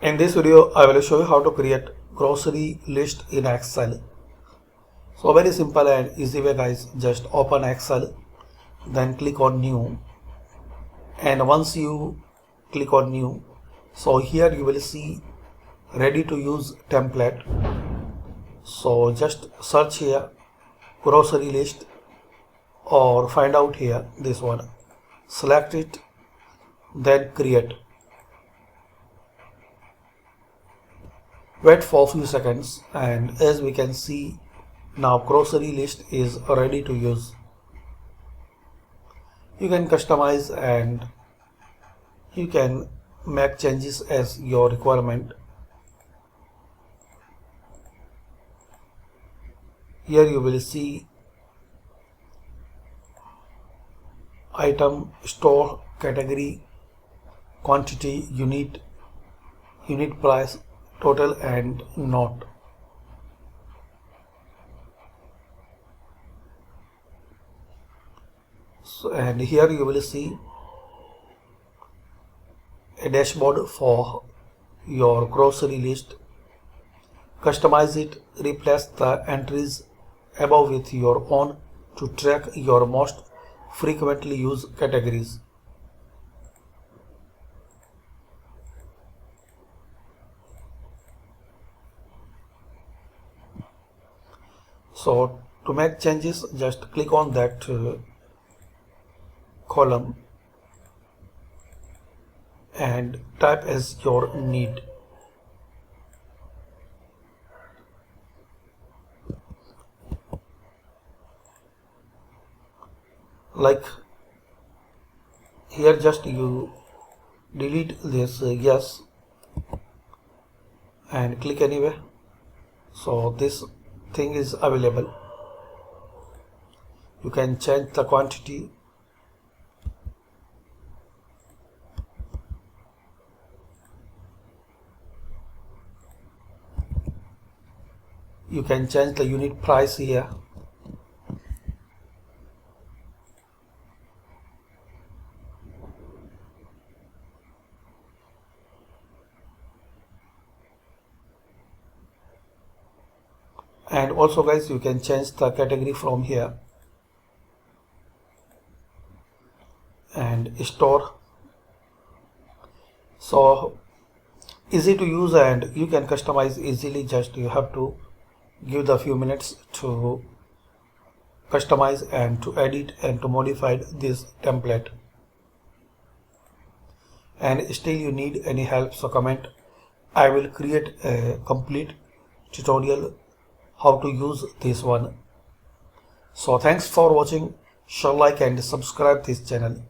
In this video, I will show you how to create grocery list in Excel. So very simple and easy way guys, just open Excel, then click on new, and once you click on new, so here you will see ready to use template. So just search here grocery list or find out here this one, select it, then create. Wait for a few seconds, and as we can see now grocery list is ready to use. You can customize and you can make changes as your requirement. Here you will see item, store, category, quantity, unit price, total and not. So, and here you will see a dashboard for your grocery list. Customize it, replace the entries above with your own to track your most frequently used categories. So to make changes, just click on that column and type as your need. Like here just you delete this yes and click anywhere. So this thing is available. You can change the quantity. You can change the unit price here. And also guys, you can change the category from here. And store. So easy to use and you can customize easily. Just you have to give the few minutes to customize and to edit and to modify this template. And still you need any help, so comment. I will create a complete tutorial how to use this one. So thanks for watching. Share, like and subscribe this channel.